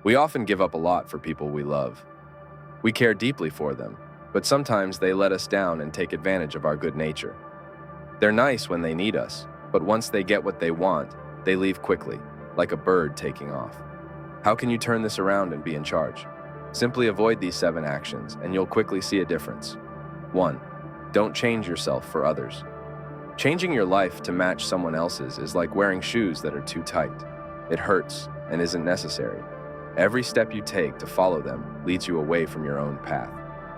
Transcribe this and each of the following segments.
We often give up a lot for people we love. We care deeply for them, but sometimes they let us down and take advantage of our good nature. They're nice when they need us, but once they get what they want, they leave quickly, like a bird taking off. How can you turn this around and be in charge? Simply avoid these 7 actions, and you'll quickly see a difference. 1. Don't change yourself for others. Changing your life to match someone else's is like wearing shoes that are too tight. It hurts and isn't necessary. Every step you take to follow them leads you away from your own path.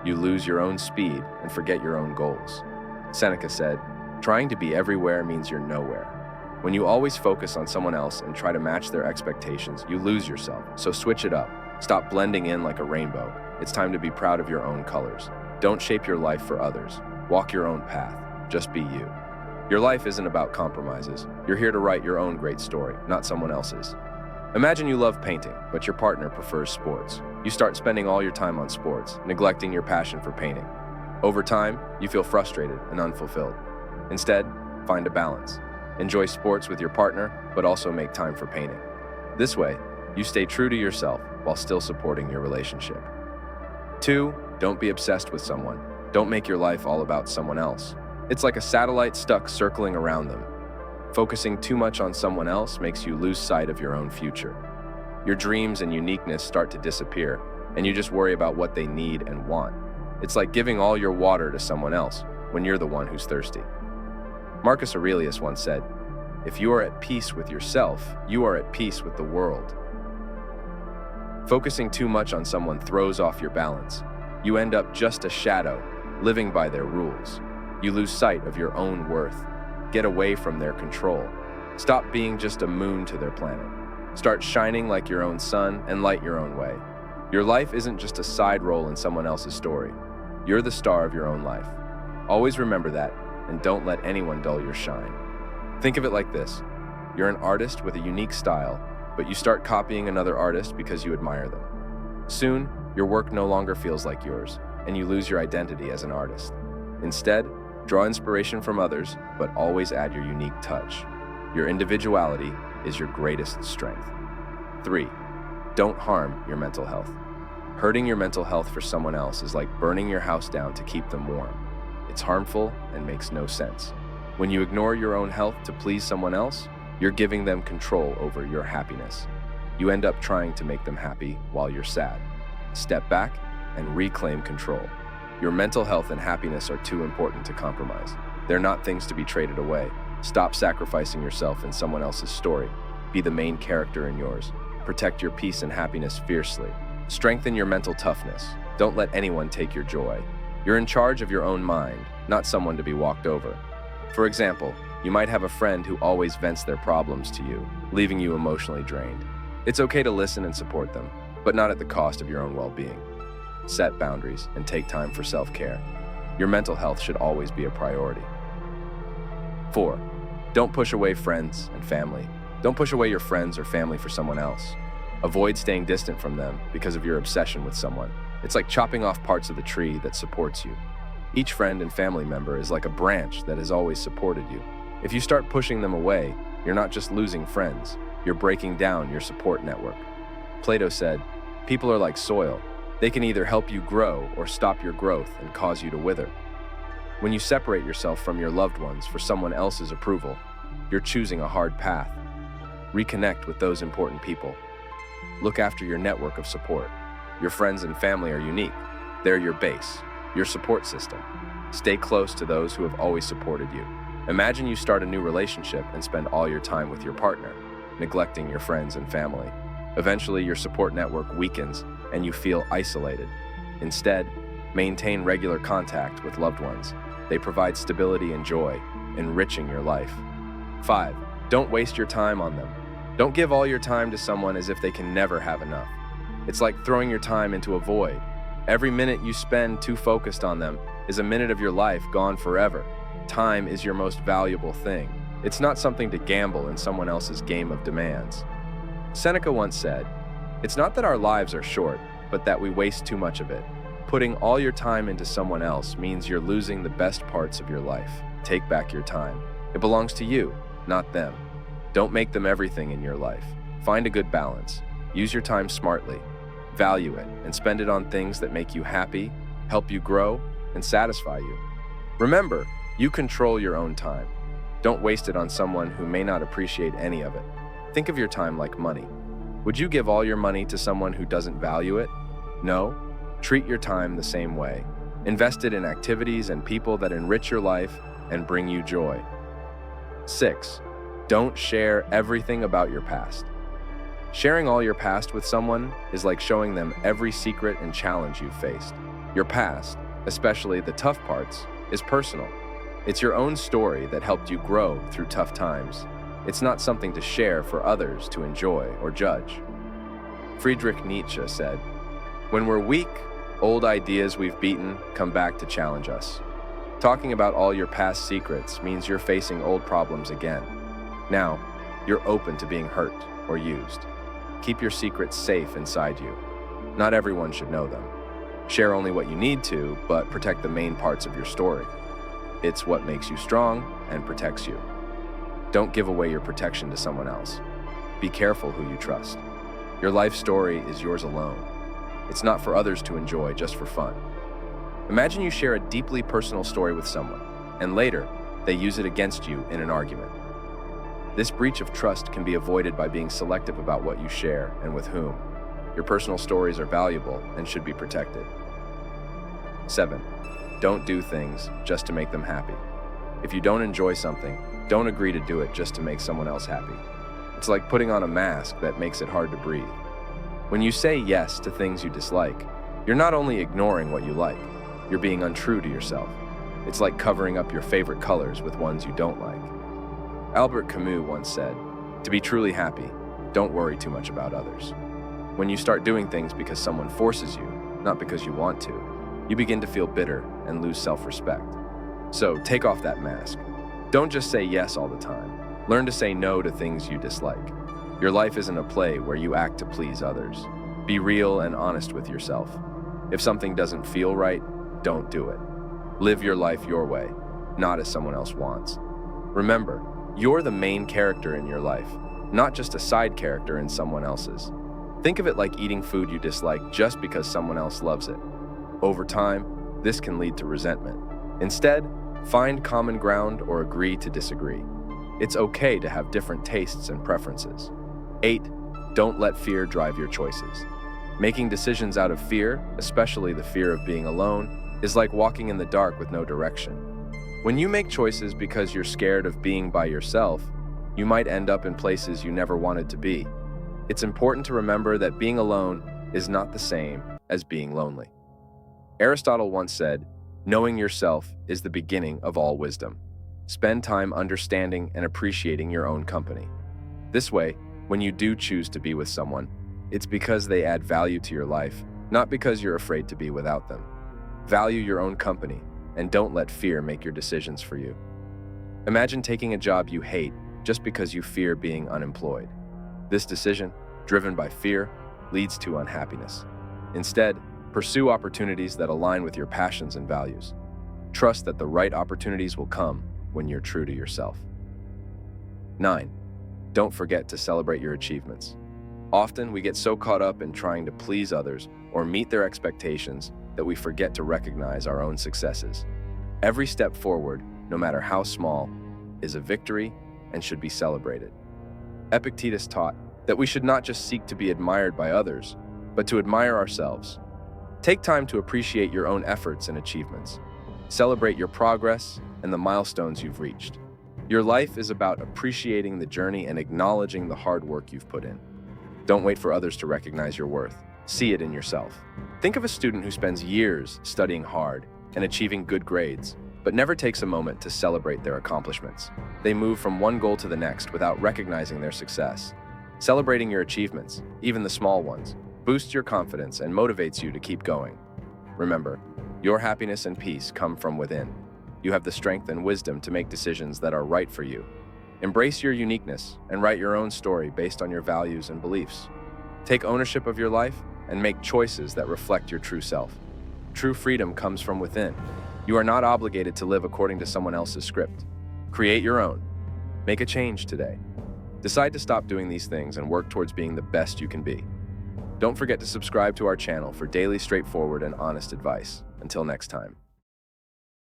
You lose your own speed and forget your own goals. Seneca said, "Trying to be everywhere means you're nowhere." When you always focus on someone else and try to match their expectations, you lose yourself. So switch it up. Stop blending in like a rainbow. It's time to be proud of your own colors. Don't shape your life for others. Walk your own path. Just be you. Your life isn't about compromises. You're here to write your own great story, not someone else's. Imagine you love painting, but your partner prefers sports. You start spending all your time on sports, neglecting your passion for painting. Over time, you feel frustrated and unfulfilled. Instead, find a balance. Enjoy sports with your partner, but also make time for painting. This way, you stay true to yourself while still supporting your relationship. 2. Don't be obsessed with someone. Don't make your life all about someone else. It's like a satellite stuck circling around them. Focusing too much on someone else makes you lose sight of your own future. Your dreams and uniqueness start to disappear, and you just worry about what they need and want. It's like giving all your water to someone else when you're the one who's thirsty. Marcus Aurelius once said, "If you are at peace with yourself, you are at peace with the world." Focusing too much on someone throws off your balance. You end up just a shadow, living by their rules. You lose sight of your own worth. Get away from their control. Stop being just a moon to their planet. Start shining like your own sun and light your own way. Your life isn't just a side role in someone else's story. You're the star of your own life. Always remember that, and don't let anyone dull your shine. Think of it like this. You're an artist with a unique style, but you start copying another artist because you admire them. Soon, your work no longer feels like yours, and you lose your identity as an artist. Instead, draw inspiration from others, but always add your unique touch. Your individuality is your greatest strength. 3. Don't harm your mental health. Hurting your mental health for someone else is like burning your house down to keep them warm. It's harmful and makes no sense. When you ignore your own health to please someone else, you're giving them control over your happiness. You end up trying to make them happy while you're sad. Step back and reclaim control. Your mental health and happiness are too important to compromise. They're not things to be traded away. Stop sacrificing yourself in someone else's story. Be the main character in yours. Protect your peace and happiness fiercely. Strengthen your mental toughness. Don't let anyone take your joy. You're in charge of your own mind, not someone to be walked over. For example, you might have a friend who always vents their problems to you, leaving you emotionally drained. It's okay to listen and support them, but not at the cost of your own well-being. Set boundaries and take time for self-care. Your mental health should always be a priority. 4. Don't push away friends and family. Don't push away your friends or family for someone else. Avoid staying distant from them because of your obsession with someone. It's like chopping off parts of the tree that supports you. Each friend and family member is like a branch that has always supported you. If you start pushing them away, you're not just losing friends, you're breaking down your support network. Plato said, "People are like soil. They can either help you grow or stop your growth and cause you to wither." When you separate yourself from your loved ones for someone else's approval, you're choosing a hard path. Reconnect with those important people. Look after your network of support. Your friends and family are unique. They're your base, your support system. Stay close to those who have always supported you. Imagine you start a new relationship and spend all your time with your partner, neglecting your friends and family. Eventually, your support network weakens and you feel isolated. Instead, maintain regular contact with loved ones. They provide stability and joy, enriching your life. 5. Don't waste your time on them. Don't give all your time to someone as if they can never have enough. It's like throwing your time into a void. Every minute you spend too focused on them is a minute of your life gone forever. Time is your most valuable thing. It's not something to gamble in someone else's game of demands. Seneca once said, "It's not that our lives are short, but that we waste too much of it." Putting all your time into someone else means you're losing the best parts of your life. Take back your time. It belongs to you, not them. Don't make them everything in your life. Find a good balance. Use your time smartly. Value it and spend it on things that make you happy, help you grow, and satisfy you. Remember, you control your own time. Don't waste it on someone who may not appreciate any of it. Think of your time like money. Would you give all your money to someone who doesn't value it? No. Treat your time the same way. Invest it in activities and people that enrich your life and bring you joy. 6. Don't share everything about your past. Sharing all your past with someone is like showing them every secret and challenge you've faced. Your past, especially the tough parts, is personal. It's your own story that helped you grow through tough times. It's not something to share for others to enjoy or judge. Friedrich Nietzsche said, "When we're weak, old ideas we've beaten come back to challenge us." Talking about all your past secrets means you're facing old problems again. Now, you're open to being hurt or used. Keep your secrets safe inside you. Not everyone should know them. Share only what you need to, but protect the main parts of your story. It's what makes you strong and protects you. Don't give away your protection to someone else. Be careful who you trust. Your life story is yours alone. It's not for others to enjoy just for fun. Imagine you share a deeply personal story with someone, and later, they use it against you in an argument. This breach of trust can be avoided by being selective about what you share and with whom. Your personal stories are valuable and should be protected. 7. Don't do things just to make them happy. If you don't enjoy something, don't agree to do it just to make someone else happy. It's like putting on a mask that makes it hard to breathe. When you say yes to things you dislike, you're not only ignoring what you like, you're being untrue to yourself. It's like covering up your favorite colors with ones you don't like. Albert Camus once said, "To be truly happy, don't worry too much about others." When you start doing things because someone forces you, not because you want to, you begin to feel bitter and lose self-respect. So take off that mask. Don't just say yes all the time. Learn to say no to things you dislike. Your life isn't a play where you act to please others. Be real and honest with yourself. If something doesn't feel right, don't do it. Live your life your way, not as someone else wants. Remember, you're the main character in your life, not just a side character in someone else's. Think of it like eating food you dislike just because someone else loves it. Over time, this can lead to resentment. Instead, find common ground or agree to disagree. It's okay to have different tastes and preferences. 8. Don't let fear drive your choices. Making decisions out of fear, especially the fear of being alone, is like walking in the dark with no direction. When you make choices because you're scared of being by yourself, you might end up in places you never wanted to be. It's important to remember that being alone is not the same as being lonely. Aristotle once said, "Knowing yourself is the beginning of all wisdom." Spend time understanding and appreciating your own company. This way, when you do choose to be with someone, it's because they add value to your life, not because you're afraid to be without them. Value your own company, and don't let fear make your decisions for you. Imagine taking a job you hate just because you fear being unemployed. This decision, driven by fear, leads to unhappiness. Instead, pursue opportunities that align with your passions and values. Trust that the right opportunities will come when you're true to yourself. 9. Don't forget to celebrate your achievements. Often, we get so caught up in trying to please others or meet their expectations that we forget to recognize our own successes. Every step forward, no matter how small, is a victory and should be celebrated. Epictetus taught that we should not just seek to be admired by others, but to admire ourselves. Take time to appreciate your own efforts and achievements. Celebrate your progress and the milestones you've reached. Your life is about appreciating the journey and acknowledging the hard work you've put in. Don't wait for others to recognize your worth. See it in yourself. Think of a student who spends years studying hard and achieving good grades, but never takes a moment to celebrate their accomplishments. They move from one goal to the next without recognizing their success. Celebrating your achievements, even the small ones, boosts your confidence and motivates you to keep going. Remember, your happiness and peace come from within. You have the strength and wisdom to make decisions that are right for you. Embrace your uniqueness and write your own story based on your values and beliefs. Take ownership of your life and make choices that reflect your true self. True freedom comes from within. You are not obligated to live according to someone else's script. Create your own. Make a change today. Decide to stop doing these things and work towards being the best you can be. Don't forget to subscribe to our channel for daily straightforward and honest advice. Until next time.